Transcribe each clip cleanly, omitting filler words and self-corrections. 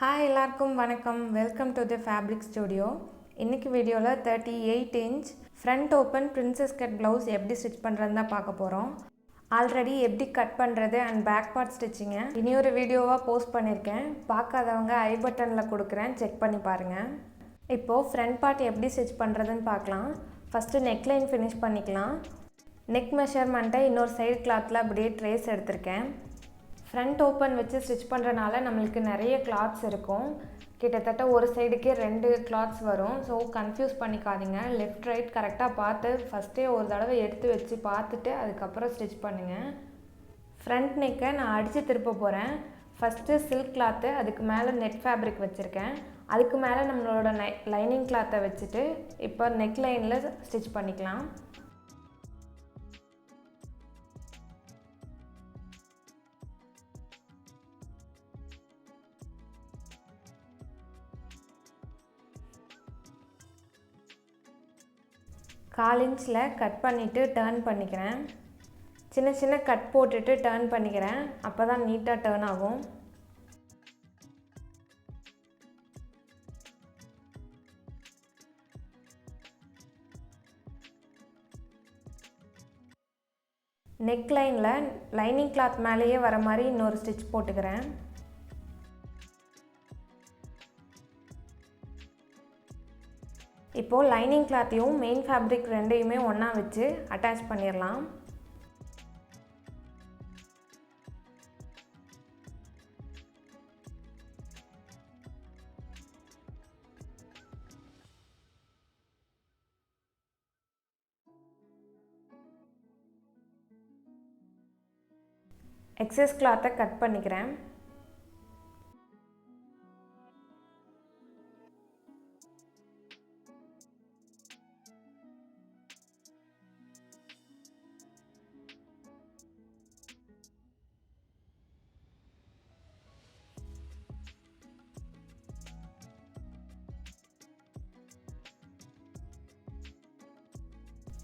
Hi எல்லாருக்கும் வணக்கம். Welcome to the fabric studio. இன்னைக்கு வீடியோவில் 38 inch front open princess cut blouse எப்படி ஸ்டிச் பண்ணுறதுன்னு தான் பார்க்க போகிறோம். ஆல்ரெடி எப்படி கட் பண்ணுறது அண்ட் பேக் பார்ட் ஸ்டிச்சிங்கை இன்னொரு வீடியோவாக போஸ்ட் பண்ணியிருக்கேன். பார்க்காதவங்க ஐ பட்டனில் கொடுக்குறேன், செக் பண்ணி பாருங்கள். இப்போது ஃப்ரண்ட் பார்ட் எப்படி ஸ்டிச் பண்ணுறதுன்னு பார்க்கலாம். ஃபஸ்ட்டு நெக்லைன் ஃபினிஷ் பண்ணிக்கலாம். நெக் மெஷர்மெண்ட்டை இன்னொரு சைடு கிளாத்தில் அப்படியே ட்ரேஸ் எடுத்திருக்கேன். ஃப்ரண்ட் ஓப்பன் வச்சு ஸ்டிச் பண்ணுறனால நம்மளுக்கு நிறைய கிளாத்ஸ் இருக்கும். கிட்டத்தட்ட ஒரு சைடுக்கே 2 கிளாத்ஸ் வரும். ஸோ கன்ஃபியூஸ் பண்ணிக்காதீங்க. லெஃப்ட் ரைட் கரெக்டாக பார்த்து ஃபஸ்ட்டே ஒரு தடவை எடுத்து வச்சு பார்த்துட்டு அதுக்கப்புறம் ஸ்டிச் பண்ணுங்கள். ஃப்ரண்ட் நெக்கை நான் அடித்து திருப்ப போகிறேன். ஃபஸ்ட்டு சில்க் கிளாத்து, அதுக்கு மேலே நெட் ஃபேப்ரிக் வச்சுருக்கேன். அதுக்கு மேலே நம்மளோட லைனிங் கிளாத்தை வச்சுட்டு இப்போ நெக் லைனில் ஸ்டிச் பண்ணிக்கலாம். கால் இன்ச்சில் கட் பண்ணிவிட்டு டர்ன் பண்ணிக்கிறேன். சின்ன சின்ன கட் போட்டுட்டு டர்ன் பண்ணிக்கிறேன். அப்போ தான் நீட்டாக டர்ன் ஆகும். நெக் லைனில் லைனிங் கிளாத் மேலேயே வர மாதிரி இன்னொரு ஸ்டிச் போட்டுக்கிறேன். இப்போது லைனிங் கிளாத்தையும் மெயின் ஃபேப்ரிக் ரெண்டையுமே ஒன்றா வச்சு அட்டாச் பண்ணிடலாம். எக்ஸஸ் கிளாத்தை கட் பண்ணிக்கிறேன்.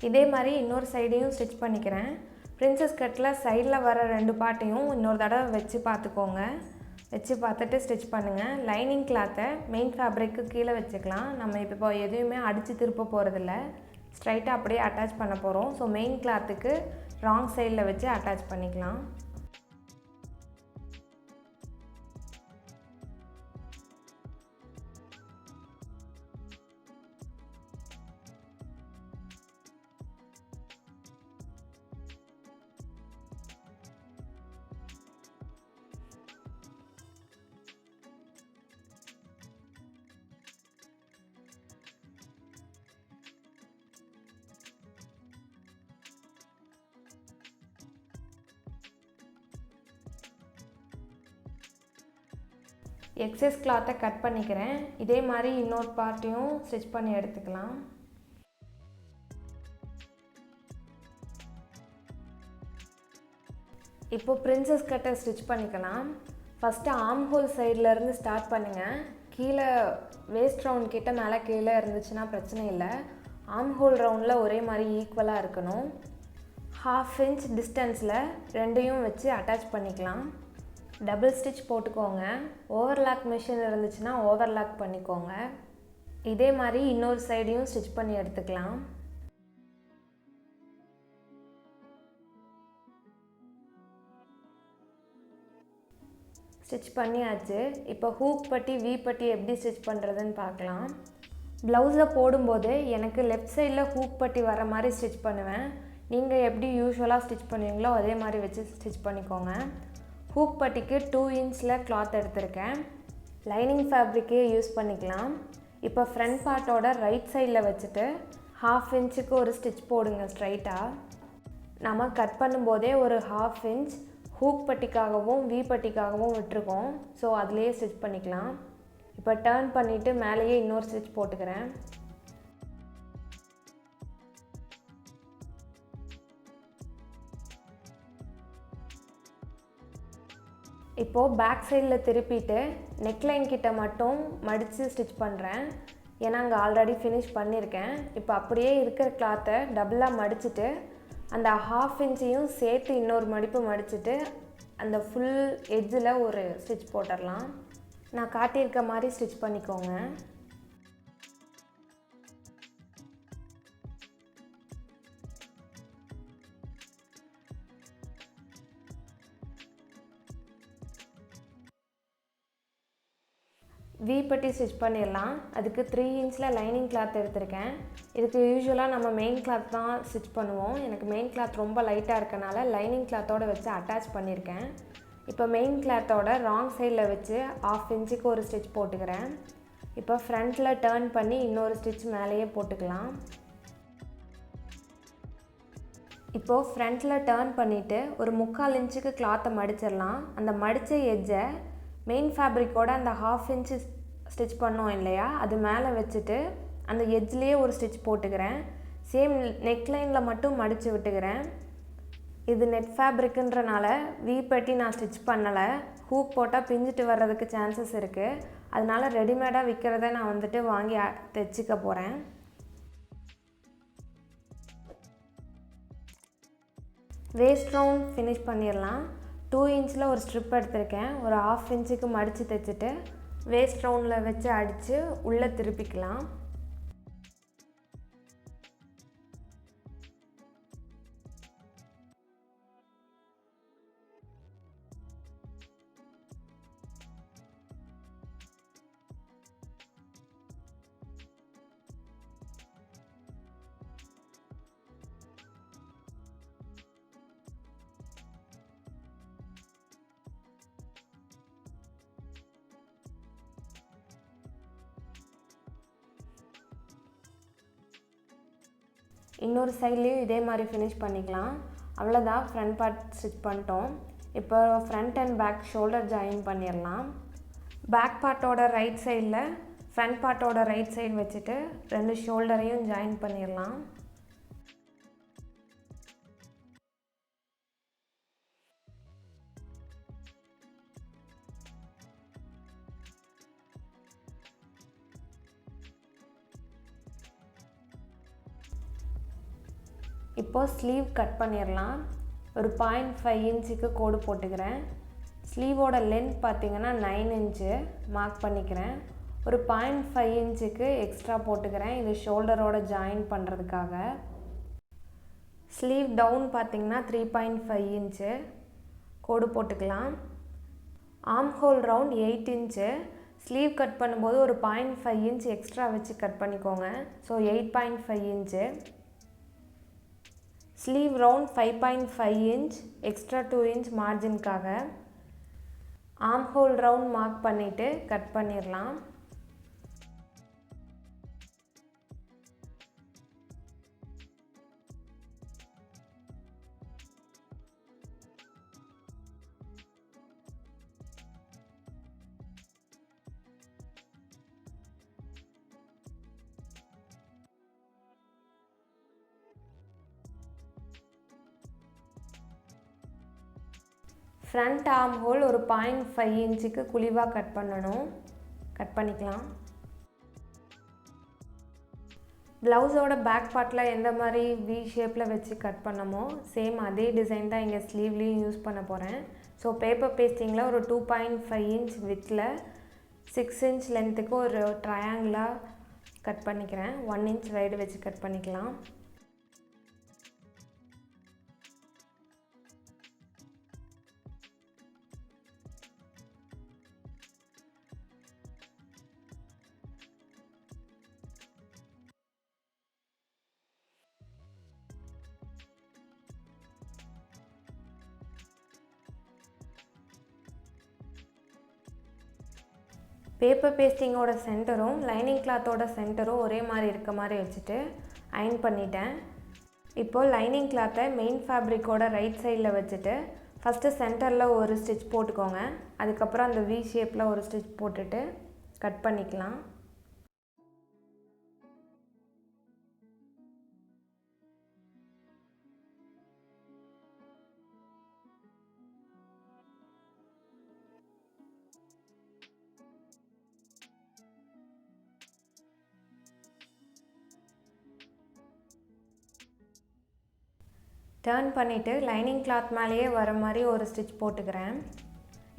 இதே மாதிரி இன்னொரு சைடையும் ஸ்டிச் பண்ணிக்கிறேன். பிரின்சஸ் கட்டில் சைடில் வர 2 பார்ட்டையும் இன்னொரு தடவை வச்சு பார்த்துக்கோங்க. வச்சு பார்த்துட்டு ஸ்டிச் பண்ணுங்கள். லைனிங் கிளாத்தை மெயின் ஃபேப்ரிக்கு கீழே வச்சுக்கலாம். நம்ம இப்போ எதுவுமே அடித்து திருப்ப போகிறதில்ல, ஸ்ட்ரைட்டாக அப்படியே அட்டாச் பண்ண போகிறோம். ஸோ மெயின் கிளாத்துக்கு ராங் சைடில் வச்சு அட்டாச் பண்ணிக்கலாம். எக்ஸஸ் கிளாத்தை கட் பண்ணிக்கிறேன். இதே மாதிரி இன்னொரு பார்ட்டையும் ஸ்டிச் பண்ணி எடுத்துக்கலாம். இப்போது பிரின்சஸ் கட்டை ஸ்டிச் பண்ணிக்கலாம். ஃபஸ்ட்டு ஆர்ம் ஹோல் சைட்லேருந்து ஸ்டார்ட் பண்ணுங்கள். கீழே வேஸ்ட் ரவுண்ட் கிட்ட மேலே கீழே இருந்துச்சுன்னா பிரச்சனை இல்லை. ஆர்ம் ஹோல் ரவுண்டில் ஒரே மாதிரி ஈக்குவலாக இருக்கணும். 1/2 இன்ச் டிஸ்டன்ஸில் ரெண்டையும் வச்சு அட்டாச் பண்ணிக்கலாம். டபுள் ஸ்டிச் போட்டுக்கோங்க. ஓவர்லாக் மிஷின் இருந்துச்சுன்னா ஓவர்லாக் பண்ணிக்கோங்க. இதே மாதிரி இன்னொரு சைடையும் ஸ்டிச் பண்ணி எடுத்துக்கலாம். ஸ்டிச் பண்ணியாச்சு. இப்போ ஹூக் பட்டி வி பட்டி எப்படி ஸ்டிச் பண்ணுறதுன்னு பார்க்கலாம். ப்ளவுஸில் போடும்போது எனக்கு லெஃப்ட் சைடில் ஹூக் பட்டி வர மாதிரி ஸ்டிச் பண்ணுவேன். நீங்கள் எப்படி யூஸ்வலாக ஸ்டிச் பண்ணுவீங்களோ அதே மாதிரி வச்சு ஸ்டிச் பண்ணிக்கோங்க. ஹூக் பட்டிக்கு 2 இன்ச்சில் கிளாத் எடுத்திருக்கேன். லைனிங் ஃபேப்ரிக்கே யூஸ் பண்ணிக்கலாம். இப்போ ஃப்ரண்ட் பார்ட்டோட ரைட் சைடில் வச்சுட்டு 1/2 இன்ச்சுக்கு ஒரு ஸ்டிச் போடுங்க ஸ்ட்ரைட்டாக. நம்ம கட் பண்ணும்போதே ஒரு 1/2 இன்ச் ஹூக் பட்டிக்காகவும் வி பட்டிக்காகவும் விட்டுருக்கோம். ஸோ அதுலேயே ஸ்டிச் பண்ணிக்கலாம். இப்போ டர்ன் பண்ணிவிட்டு மேலேயே இன்னொரு ஸ்டிச் போட்டுக்கிறேன். இப்போது பேக் சைடில் திருப்பிட்டு நெக்லைன் கிட்ட மட்டும் மடித்து ஸ்டிச் பண்ணுறேன். ஏன்னா அங்கே ஆல்ரெடி ஃபினிஷ் பண்ணியிருக்கேன். இப்போ அப்படியே இருக்கிற கிளாத்தை டபுளாக மடிச்சுட்டு அந்த 1/2 இன்ச்சையும் சேர்த்து இன்னொரு மடிப்பு மடிச்சுட்டு அந்த ஃபுல் எட்ஜில் ஒரு ஸ்டிச் போட்டுடலாம். நான் காட்டியிருக்க மாதிரி ஸ்டிச் பண்ணிக்கோங்க. வி பட்டி ஸ்டிச் பண்ணிடலாம். அதுக்கு 3 இன்ச்சில் லைனிங் கிளாத் எடுத்திருக்கேன். இதுக்கு யூஸ்வலாக நம்ம மெயின் கிளாத் தான் ஸ்டிச் பண்ணுவோம். எனக்கு மெயின் கிளாத் ரொம்ப லைட்டாக இருக்கனால லைனிங் கிளாத்தோடு வச்சு அட்டாச் பண்ணியிருக்கேன். இப்போ மெயின் கிளாத்தோட ராங் சைடில் வச்சு 1/2 இன்ச்சுக்கு ஒரு ஸ்டிச் போட்டுக்கிறேன். இப்போ ஃப்ரண்ட்டில் டர்ன் பண்ணி இன்னொரு ஸ்டிச் மேலேயே போட்டுக்கலாம். இப்போது ஃப்ரண்ட்டில் டர்ன் பண்ணிவிட்டு ஒரு 3/4 இன்ச்சுக்கு கிளாத்தை மடிச்சிடலாம். அந்த மடித்த எட்ஜை மெயின் ஃபேப்ரிக்கோட அந்த 1/2 இன்ச்சு ஸ்டிச் பண்ணோம் இல்லையா, அது மேலே வச்சுட்டு அந்த எட்ஜ்லேயே ஒரு ஸ்டிச் போட்டுக்கிறேன். சேம் நெக்லைனில் மட்டும் மடித்து விட்டுக்கிறேன். இது நெட் ஃபேப்ரிக்குன்றனால வி பட்டி நான் ஸ்டிச் பண்ணலை. ஹூக் போட்டால் பிஞ்சிட்டு வர்றதுக்கு சான்சஸ் இருக்குது. அதனால் ரெடிமேடாக விற்கிறத நான் வந்துட்டு வாங்கி தைச்சிக்க போகிறேன். வேஸ்ட் ரவுண்ட் ஃபினிஷ் பண்ணிடலாம். 2 இன்ச்சில் ஒரு ஸ்ட்ரிப் எடுத்திருக்கேன். ஒரு 1/2 இன்ச்சுக்கு மடித்து தைச்சிட்டு வேஸ்ட் ரவுண்டில் வச்சு அடித்து உள்ளே திருப்பிக்கலாம். இன்னொரு சைட்லேயும் இதே மாதிரி ஃபினிஷ் பண்ணிக்கலாம். அவ்வளோதான், ஃப்ரண்ட் பார்ட் ஸ்டிச் பண்ணிட்டோம். இப்போ front and back shoulder join பண்ணிடலாம். பேக் பார்ட்டோட ரைட் சைடில் ஃப்ரண்ட் பார்ட்டோட ரைட் சைடு வச்சுட்டு 2 ஷோல்டரையும் ஜாயின் பண்ணிடலாம். இப்போது ஸ்லீவ் கட் பண்ணிடலாம். ஒரு 0.5 இன்ச்சுக்கு கோடு போட்டுக்கிறேன். ஸ்லீவோட லென்த் பார்த்திங்கன்னா 9 இன்ச்சு மார்க் பண்ணிக்கிறேன். ஒரு 0.5 இன்ச்சுக்கு எக்ஸ்ட்ரா போட்டுக்கிறேன். இது ஷோல்டரோட ஜாயின் பண்ணுறதுக்காக. ஸ்லீவ் டவுன் பார்த்திங்கன்னா 3.5 இன்ச்சு கோடு போட்டுக்கலாம். Arm hole round 8 inch. Sleeve cut பண்ணும்போது ஒரு 0.5 இன்ச் எக்ஸ்ட்ரா வச்சு கட் பண்ணிக்கோங்க. So 8.5 inch. Sleeve round 5.5 inch, extra 2 inch மார்ஜின்காக. ஆர்ம் ஹோல் ரவுண்ட் மார்க் பண்ணிவிட்டு கட் பண்ணிடலாம். ஃப்ரண்ட் ஆர்ம் ஹோல் ஒரு 0.5 இன்ச்சுக்கு குழிவாக கட் பண்ணணும். கட் பண்ணிக்கலாம். ப்ளவுஸோட பேக் பார்ட்டில் எந்த மாதிரி வி ஷேப்பில் வச்சு கட் பண்ணமோ சேம் அதே டிசைன் தான் இங்கே ஸ்லீவ்லேயும் யூஸ் பண்ண போகிறேன். ஸோ பேப்பர் பேஸ்டிங்கில் ஒரு 2.5 இன்ச் வித்தில் 6 இன்ச் லென்த்துக்கு ஒரு ட்ரையாங்கிளாக கட் பண்ணிக்கிறேன். 1 இன்ச் வைடு வச்சு கட் பண்ணிக்கலாம். பேப்பர் பேஸ்டிங்கோட சென்டரும் லைனிங் கிளாத்தோட சென்டரும் ஒரே மாதிரி இருக்க மாதிரி வச்சுட்டு அயன் பண்ணிட்டேன். இப்போது லைனிங் கிளாத்தை மெயின் ஃபேப்ரிக்கோட ரைட் சைடில் வச்சுட்டு ஃபஸ்ட்டு சென்டரில் ஒரு ஸ்டிச் போட்டுக்கோங்க. அதுக்கப்புறம் அந்த வி ஷேப்பில் ஒரு ஸ்டிச் போட்டுட்டு கட் பண்ணிக்கலாம். டர்ன் பண்ணிவிட்டு லைனிங் கிளாத் மேலேயே வர மாதிரி ஒரு ஸ்டிச் போட்டுக்கிறேன்.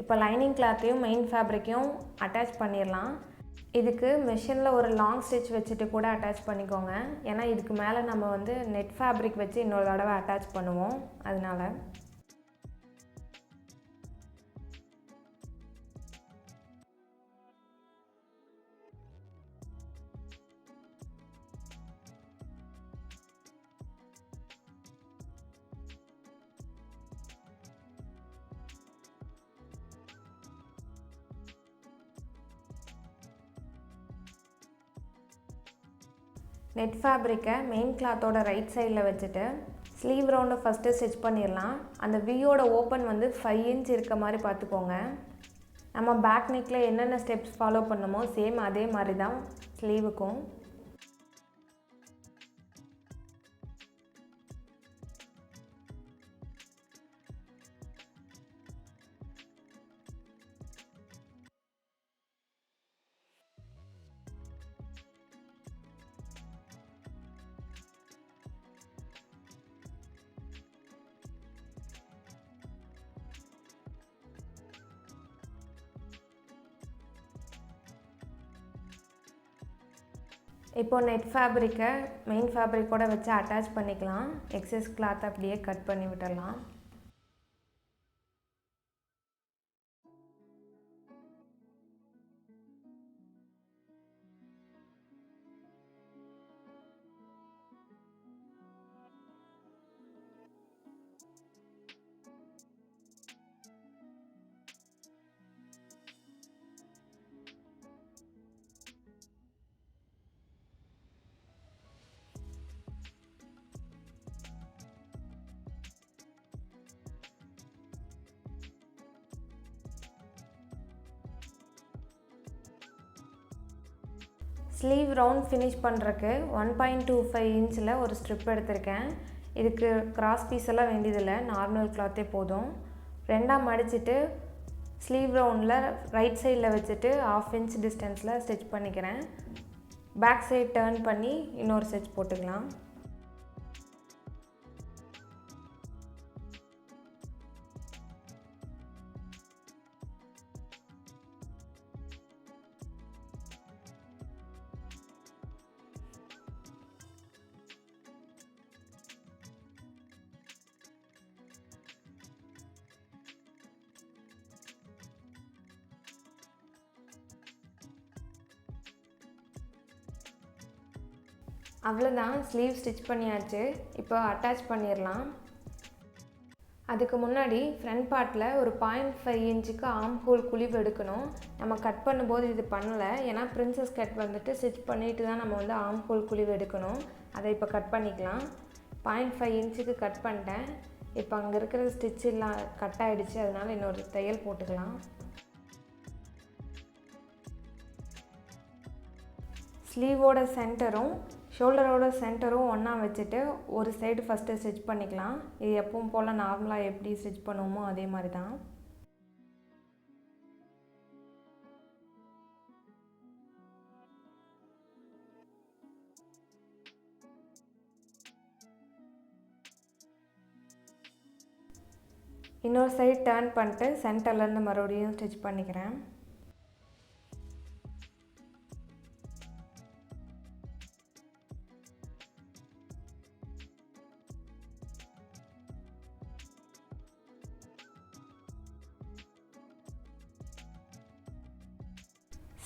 இப்போ லைனிங் கிளாத்தையும் மெயின் ஃபேப்ரிக்கையும் அட்டாச் பண்ணிடலாம். இதுக்கு மெஷினில் ஒரு லாங் ஸ்டிச் வச்சுட்டு கூட அட்டாச் பண்ணிக்கோங்க. ஏன்னா இதுக்கு மேலே நம்ம வந்து நெட் ஃபேப்ரிக் வச்சு இன்னொரு தடவை அட்டாச் பண்ணுவோம். அதனால நெட் ஃபேப்ரிக்கை மெயின் கிளாத்தோட ரைட் சைடில் வச்சுட்டு ஸ்லீவ் ரவுண்டை ஃபஸ்ட்டு ஸ்டிச் பண்ணிடலாம். அந்த வியோட ஓப்பன் வந்து 5 இன்ச் இருக்க மாதிரி பார்த்துக்கோங்க. நம்ம பேக் நெக்கில் என்னென்ன ஸ்டெப்ஸ் ஃபாலோ பண்ணமோ சேம் அதே மாதிரி தான் ஸ்லீவுக்கும். இப்போ நெட் ஃபேப்ரிக்கை மெயின் ஃபேப்ரிக்கோட வச்சு அட்டாச் பண்ணிக்கலாம். எக்ஸஸ் கிளாத் அப்படியே கட் பண்ணி விட்டுடலாம். ஸ்லீவ் ரவுண்ட் ஃபினிஷ் பண்ணுறக்கு 1.25 இன்ச்சில் ஒரு ஸ்ட்ரிப் எடுத்திருக்கேன். இதுக்கு கிராஸ் பீஸ் எல்லாம் வேண்டியதில்லை, நார்மல் கிளாத்தே போதும். ரெண்டாக மடிச்சுட்டு ஸ்லீவ் ரவுண்டில் ரைட் சைடில் வச்சுட்டு 1/2 இன்ச் டிஸ்டன்ஸில் ஸ்டிச் பண்ணிக்கிறேன். பேக் சைட் டர்ன் பண்ணி இன்னொரு ஸ்டிச் போட்டுக்கலாம். அவ்வளோதான், ஸ்லீவ் ஸ்டிச் பண்ணியாச்சு. இப்போ அட்டாச் பண்ணிடலாம். அதுக்கு முன்னாடி ஃப்ரண்ட் பார்ட்டில் ஒரு 0.5 இன்ச்சுக்கு ஆர்ம் ஹோல் குழிவு எடுக்கணும். நம்ம கட் பண்ணும்போது இது பண்ணலை, ஏன்னா பிரின்சஸ் கட் வந்துட்டு ஸ்டிச் பண்ணிட்டு தான் நம்ம வந்து ஆர்ம் ஹோல் குழிவு எடுக்கணும். அதை இப்போ கட் பண்ணிக்கலாம். 0.5 இன்ச்சுக்கு கட் பண்ணிட்டேன். இப்போ அங்கே இருக்கிற ஸ்டிச் எல்லாம் கட் ஆகிடுச்சு, அதனால் இன்னொரு தையல் போட்டுக்கலாம். ஸ்லீவோட சென்டரும் ஷோல்டரோட சென்டரும் ஒன்றா வச்சுட்டு ஒரு சைடு ஃபஸ்ட்டு ஸ்டிச் பண்ணிக்கலாம். இது எப்பவும் போல் நார்மலாக எப்படி ஸ்டிச் பண்ணுவோமோ அதே மாதிரி தான். இன்னொரு சைடு டர்ன் பண்ணிட்டு சென்டர்லேருந்து மறுபடியும் ஸ்டிச் பண்ணிக்கிறேன்.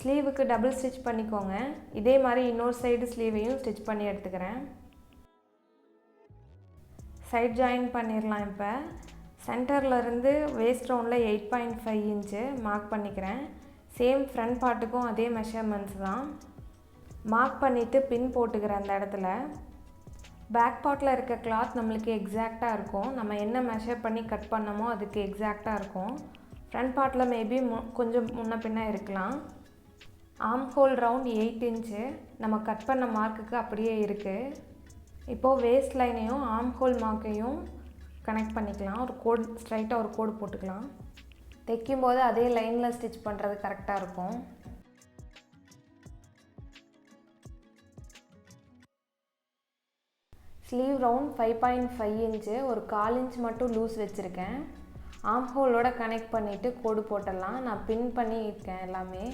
ஸ்லீவுக்கு டபுள் ஸ்டிச் பண்ணிக்கோங்க. இதே மாதிரி இன்னொரு சைடு ஸ்லீவையும் ஸ்டிச் பண்ணி எடுத்துக்கிறேன். சைட் ஜாயின் பண்ணிடலாம். இப்போ சென்டர்லேருந்து வேஸ்ட் ரவுண்டில் 8.5 இன்ச்சு மார்க் பண்ணிக்கிறேன். சேம் ஃப்ரண்ட் பார்ட்டுக்கும் அதே மெஷர்மெண்ட்ஸ் தான். மார்க் பண்ணிவிட்டு பின் போட்டுக்கிறேன். அந்த இடத்துல பேக் பார்ட்டில் இருக்க கிளாத் நம்மளுக்கு எக்ஸாக்டாக இருக்கும். நம்ம என்ன மெஷர் பண்ணி கட் பண்ணமோ அதுக்கு எக்ஸாக்டாக இருக்கும். ஃப்ரண்ட் பார்ட்டில் மேபி கொஞ்சம் முன்ன பின்ன இருக்கலாம். ஆர்ம் ஹோல் ரவுண்ட் 8 இன்ச்சு நம்ம கட் பண்ண மார்க்குக்கு அப்படியே இருக்குது. இப்போது வேஸ்ட் லைனையும் ஆர்ம் ஹோல் மார்க்கையும் கனெக்ட் பண்ணிக்கலாம். ஒரு கோடு ஸ்ட்ரைட்டாக ஒரு கோடு போட்டுக்கலாம். தைக்கும்போது அதே லைனில் ஸ்டிச் பண்ணுறது கரெக்டாக இருக்கும். ஸ்லீவ் ரவுண்ட் 5.5 இன்ச்சு, ஒரு 1/4 இன்ச் மட்டும் லூஸ் வச்சுருக்கேன். ஆர்ம் ஹோலோட கனெக்ட் பண்ணிவிட்டு கோடு போட்டுடலாம். நான் பின் பண்ணியிருக்கேன் எல்லாமே.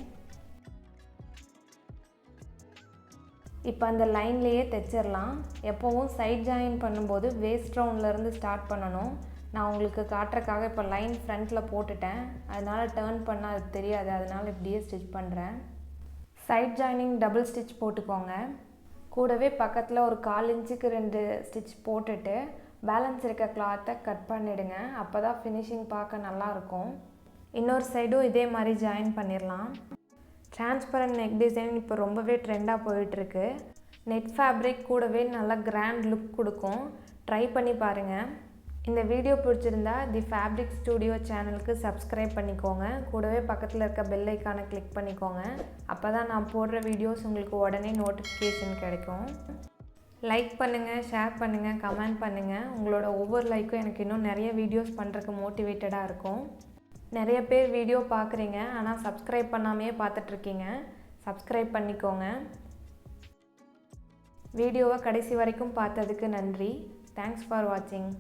இப்போ அந்த லைன்லேயே தைச்சிடலாம். எப்போவும் சைட் ஜாயின் பண்ணும்போது வேஸ்ட் ரவுண்ட்லேருந்து ஸ்டார்ட் பண்ணணும். நான் உங்களுக்கு காட்டுறக்காக இப்போ லைன் ஃப்ரண்ட்டில் போட்டுட்டேன். அதனால் டேர்ன் பண்ணால் அது தெரியாது, அதனால் இப்படியே ஸ்டிச் பண்ணுறேன். சைட் ஜாயினிங் டபுள் ஸ்டிச் போட்டுக்கோங்க. கூடவே பக்கத்தில் ஒரு 1/4 இன்ச்சுக்கு 2 ஸ்டிச் போட்டுட்டு பேலன்ஸ் இருக்க கிளாத்தை கட் பண்ணிவிடுங்க. அப்போ தான் ஃபினிஷிங் பார்க்க நல்லாயிருக்கும். இன்னொரு சைடும் இதே மாதிரி ஜாயின் பண்ணிடலாம். டிரான்ஸ்பரண்ட் நெக் டிசைன் இப்போ ரொம்பவே ட்ரெண்டாக போயிட்டுருக்கு. நெட் ஃபேப்ரிக் கூடவே நல்லா கிராண்ட் லுக் கொடுக்கும். ட்ரை பண்ணி பாருங்கள். இந்த வீடியோ பிடிச்சிருந்தா தி ஃபேப்ரிக் ஸ்டுடியோ சேனலுக்கு சப்ஸ்கிரைப் பண்ணிக்கோங்க. கூடவே பக்கத்தில் இருக்க பெல் ஐக்கானை கிளிக் பண்ணிக்கோங்க. அப்போ தான் நான் போடுற வீடியோஸ் உங்களுக்கு உடனே நோட்டிஃபிகேஷன் கிடைக்கும். லைக் பண்ணுங்கள், ஷேர் பண்ணுங்கள், கமெண்ட் பண்ணுங்கள். உங்களோட ஒவ்வொரு லைக்கும் எனக்கு இன்னும் நிறைய வீடியோஸ் பண்ணுறதுக்கு மோட்டிவேட்டடாக இருக்கும். நிறைய பேர் வீடியோ பார்க்குறீங்க, ஆனால் சப்ஸ்கிரைப் பண்ணாமையே பார்த்துட்ருக்கீங்க. சப்ஸ்கிரைப் பண்ணிக்கோங்க. வீடியோவை கடைசி வரைக்கும் பார்த்ததுக்கு நன்றி. தேங்க்ஸ் ஃபார் வாட்சிங்.